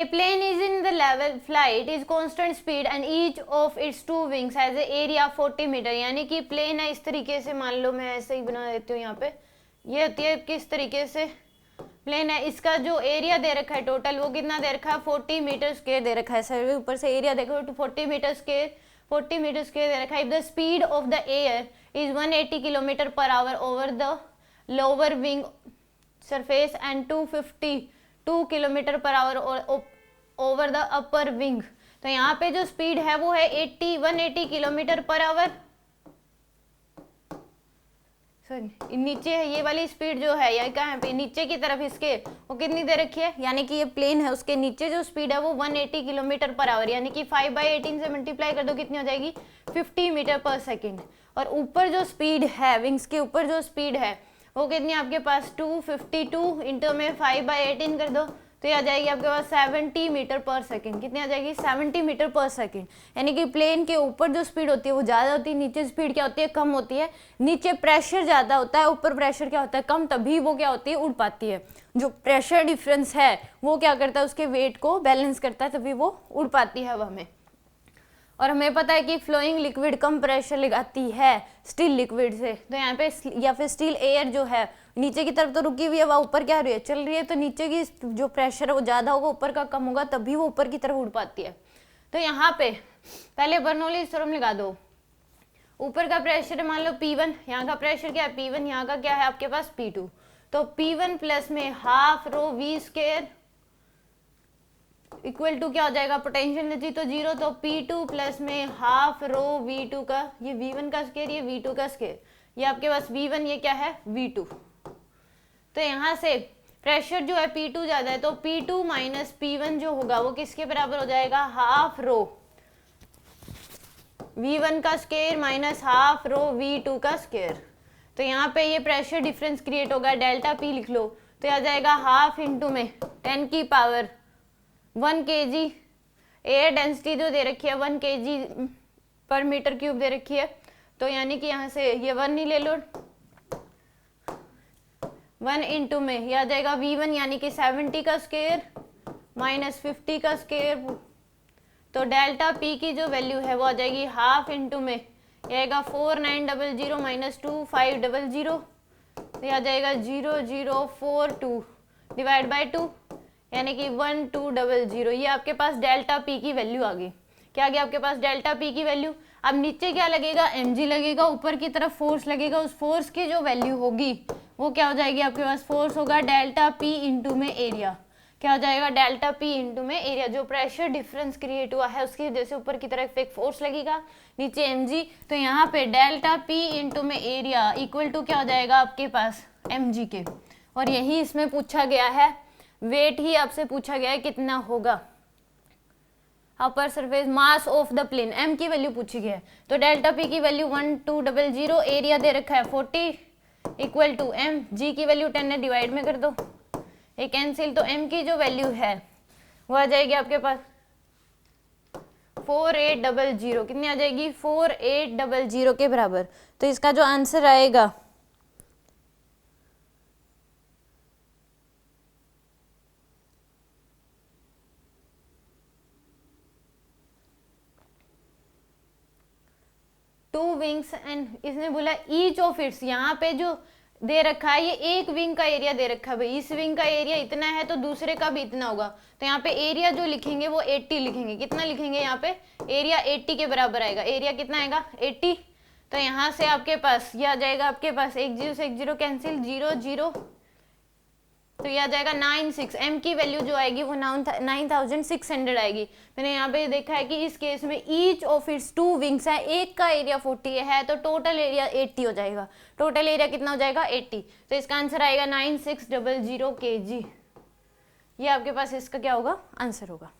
A plane is in the level flight is constant speed and each of its two wings has a area 40 metre. यानी कि plane है इस तरीके से, मान लो मैं ऐसे ही बना देती हूँ, यहाँ पे ये होती है किस तरीके से प्लेन है, इसका जो एरिया दे रखा है टोटल वो कितना दे रखा है 40 मीटर स्क्वायर दे रखा है। सर ऊपर से एरिया देखो 40 मीटर स्क्वायर, 40 मीटर स्क्वायर दे रखा है। If the speed of the air is 180 kilometre per hour over the lower wing surface and 252 kilometre per hour over the upper wing, तो यहाँ पे जो स्पीड है वो है 180 किलोमीटर पर आवर। सॉरी नीचे है ये वाली स्पीड जो है, या कहाँ पे नीचे की तरफ इसके वो कितनी दे रखी है, यानी कि ये प्लेन है उसके नीचे जो स्पीड है वो 180 किलोमीटर पर आवर, यानी कि 5/18 से मल्टीप्लाई कर दो कितनी हो जाएगी 50 मीटर पर सेकेंड। और ऊपर जो स्पीड है विंग्स के ऊपर जो स्पीड है वो कितनी आपके पास 252 इंटू में 5/18 कर दो तो ये आ जाएगी आपके पास 70 मीटर पर सेकेंड। कितनी आ जाएगी 70 मीटर पर सेकेंड। यानी कि प्लेन के ऊपर जो स्पीड होती है वो ज़्यादा होती है, नीचे स्पीड क्या होती है कम होती है। नीचे प्रेशर ज़्यादा होता है, ऊपर प्रेशर क्या होता है कम, तभी वो क्या होती है उड़ पाती है। जो प्रेशर डिफरेंस है वो क्या करता है उसके वेट को बैलेंस करता है, तभी वो उड़ पाती है हवा में। और हमें पता है कि फ्लोइंग लिक्विड कम प्रेशर लगाती है स्टील लिक्विड से, तो यहाँ पे या फिर स्टील एयर जो है नीचे की तरफ तो रुकी हुई है, वह ऊपर क्या रही है चल रही है, तो नीचे की जो प्रेशर है वो ज़्यादा होगा ऊपर का कम होगा, तभी वो ऊपर की तरफ उड़ पाती है। तो यहाँ पे पहले बर्नौली थ्योरम लगा दो। ऊपर का प्रेशर मान लो P1, यहाँ का प्रेशर क्या है P1, यहाँ का क्या है आपके पास P2, तो P1 प्लस में half rho V square equal to क्या हो जाएगा पोटेंशियल एनर्जी तो 0, तो P2 प्लस में हाफ रो V2 का, ये V1 का स्क्वायर ये V2 का स्क्वायर, ये आपके पास V1 ये क्या है V2। तो यहाँ से प्रेशर जो है P2 ज्यादा है तो P2 माइनस P1 जो होगा वो किसके बराबर हो जाएगा हाफ रो V1 का square minus half rho V2 का स्क्वायर। तो यहाँ पे ये प्रेशर डिफरेंस क्रिएट होगा, डेल्टा P लिख लो, तो आ जाएगा हाफ इंटू में 10 की पावर 1 kg एयर डेंसिटी जो दे रखी है 1 kg पर मीटर क्यूब दे रखी है, तो यानी कि यहाँ से ये 1 ही ले लो, 1 इंटू में ये आ जाएगा V1 यानी कि 70 का स्क्वायर माइनस 50 का स्क्वायर, तो डेल्टा P की जो वैल्यू है वो आ जाएगी हाफ इंटू में ये आएगा 4900 माइनस 2500, तो ये आ जाएगा 0042 डिवाइड बाई 2 यानी कि 1200। ये आपके पास डेल्टा P की वैल्यू आ गई। क्या आ गया आपके पास डेल्टा P की वैल्यू। अब नीचे क्या लगेगा mg लगेगा, ऊपर की तरफ फोर्स लगेगा, उस फोर्स की जो वैल्यू होगी वो क्या हो जाएगी आपके पास फोर्स होगा डेल्टा P इंटू में एरिया। क्या हो जाएगा डेल्टा P इंटू में एरिया। जो प्रेशर डिफरेंस क्रिएट हुआ है उसकी वजह से ऊपर की तरफ एक फोर्स लगेगा, नीचे mg, तो यहाँ पे डेल्टा P इंटू में एरिया इक्वल टू क्या हो जाएगा आपके पास mg के। और यही इसमें पूछा गया है, वेट ही आपसे पूछा गया है कितना होगा upper surface mass of the plane, m की वैल्यू पूछी गई है, तो डेल्टा P की वैल्यू 1200, एरिया दे रखा है 40 इक्वल टू m, g की वैल्यू 10 है, डिवाइड में कर दो, ये कैंसिल, तो m की जो वैल्यू है वो आ जाएगी आपके पास 4800। कितनी आ जाएगी 4800 के बराबर। तो इसका जो आंसर आएगा टू विंग्स एंड इसने बोला ईच ऑफ इट्स, यहाँ पे जो दे रखा है ये एक विंग का एरिया दे रखा है भाई, इस विंग का एरिया इतना है तो दूसरे का भी इतना होगा, तो यहाँ पे एरिया जो लिखेंगे वो 80 लिखेंगे। कितना लिखेंगे यहाँ पे एरिया 80 के बराबर आएगा। एरिया कितना आएगा 80, तो यहाँ से आपके पास ये आ जाएगा आपके पास 1 0 से 1 0 कैंसिल 0 0, तो ये आ जाएगा 96। m की वैल्यू जो आएगी वो 9600 आएगी। मैंने यहाँ पे देखा है कि इस केस में each of its two wings है, एक का एरिया 40 है तो टोटल एरिया 80 हो जाएगा। टोटल एरिया कितना हो जाएगा 80, तो इसका आंसर आएगा 9600 kg। ये आपके पास इसका क्या होगा आंसर होगा।